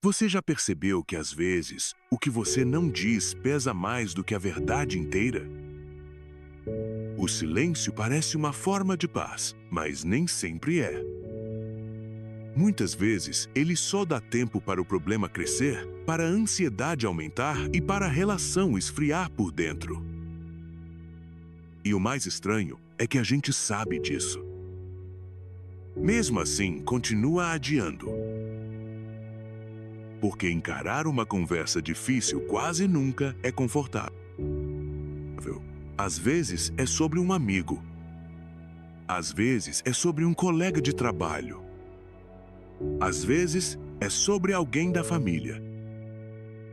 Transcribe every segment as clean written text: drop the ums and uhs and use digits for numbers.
Você já percebeu que às vezes o que você não diz pesa mais do que a verdade inteira? O silêncio parece uma forma de paz, mas nem sempre é. Muitas vezes, ele só dá tempo para o problema crescer, para a ansiedade aumentar e para a relação esfriar por dentro. E o mais estranho é que a gente sabe disso. Mesmo assim, continua adiando. Porque encarar uma conversa difícil quase nunca é confortável. Às vezes é sobre um amigo. Às vezes é sobre um colega de trabalho. Às vezes é sobre alguém da família.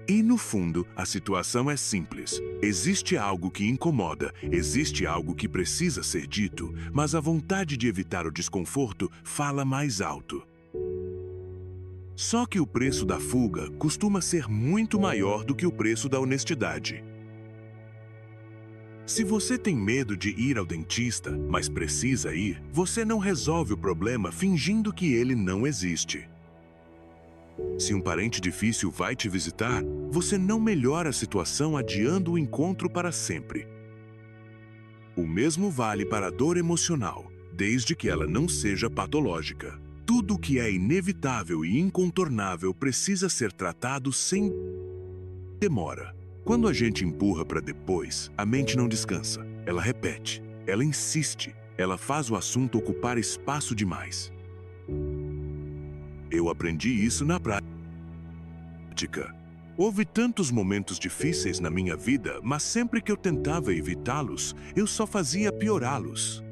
E no fundo, a situação é simples. Existe algo que incomoda, existe algo que precisa ser dito, mas a vontade de evitar o desconforto fala mais alto. Só que o preço da fuga costuma ser muito maior do que o preço da honestidade. Se você tem medo de ir ao dentista, mas precisa ir, você não resolve o problema fingindo que ele não existe. Se um parente difícil vai te visitar, você não melhora a situação adiando o encontro para sempre. O mesmo vale para a dor emocional, desde que ela não seja patológica. Tudo que é inevitável e incontornável precisa ser tratado sem demora. Quando a gente empurra para depois, a mente não descansa. Ela repete, ela insiste, ela faz o assunto ocupar espaço demais. Eu aprendi isso na prática. Houve tantos momentos difíceis na minha vida, mas sempre que eu tentava evitá-los, eu só fazia piorá-los.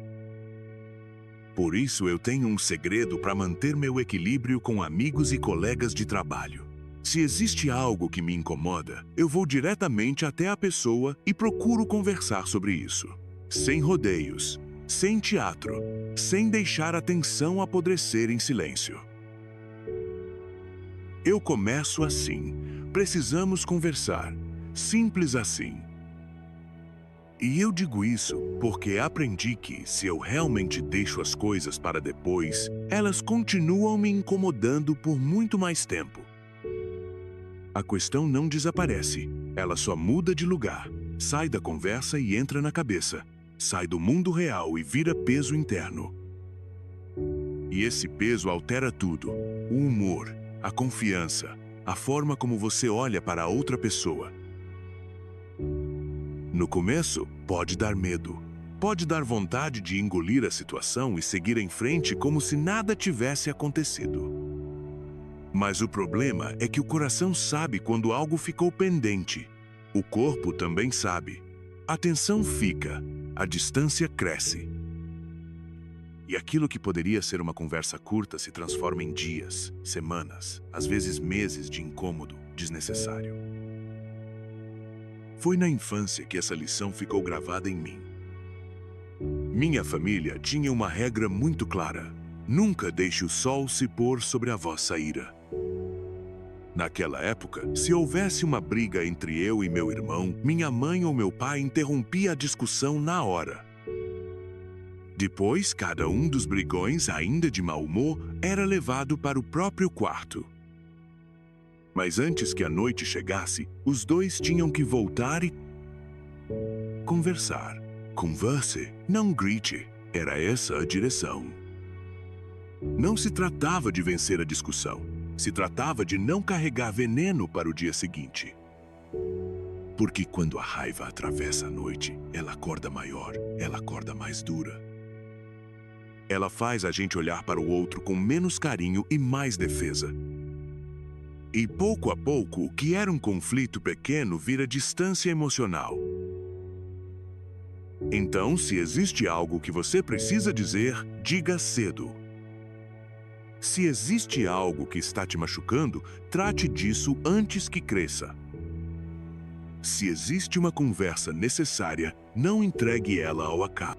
Por isso eu tenho um segredo para manter meu equilíbrio com amigos e colegas de trabalho. Se existe algo que me incomoda, eu vou diretamente até a pessoa e procuro conversar sobre isso. Sem rodeios, sem teatro, sem deixar a tensão apodrecer em silêncio. Eu começo assim. Precisamos conversar. Simples assim. E eu digo isso porque aprendi que, se eu realmente deixo as coisas para depois, elas continuam me incomodando por muito mais tempo. A questão não desaparece, ela só muda de lugar, sai da conversa e entra na cabeça, sai do mundo real e vira peso interno. E esse peso altera tudo: o humor, a confiança, a forma como você olha para a outra pessoa. No começo, pode dar medo. Pode dar vontade de engolir a situação e seguir em frente como se nada tivesse acontecido. Mas o problema é que o coração sabe quando algo ficou pendente. O corpo também sabe. A tensão fica, a distância cresce. E aquilo que poderia ser uma conversa curta se transforma em dias, semanas, às vezes meses de incômodo desnecessário. Foi na infância que essa lição ficou gravada em mim. Minha família tinha uma regra muito clara: nunca deixe o sol se pôr sobre a vossa ira. Naquela época, se houvesse uma briga entre eu e meu irmão, minha mãe ou meu pai interrompia a discussão na hora. Depois, cada um dos brigões, ainda de mau humor, era levado para o próprio quarto. Mas antes que a noite chegasse, os dois tinham que voltar e conversar. Converse, não grite. Era essa a direção. Não se tratava de vencer a discussão. Se tratava de não carregar veneno para o dia seguinte. Porque quando a raiva atravessa a noite, ela acorda maior, ela acorda mais dura. Ela faz a gente olhar para o outro com menos carinho e mais defesa. E pouco a pouco, o que era um conflito pequeno vira distância emocional. Então, se existe algo que você precisa dizer, diga cedo. Se existe algo que está te machucando, trate disso antes que cresça. Se existe uma conversa necessária, não entregue ela ao acaso.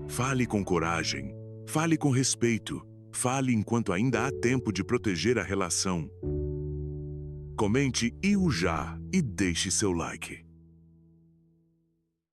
Fale com coragem, fale com respeito, fale enquanto ainda há tempo de proteger a relação. Comente "eu já" e deixe seu like.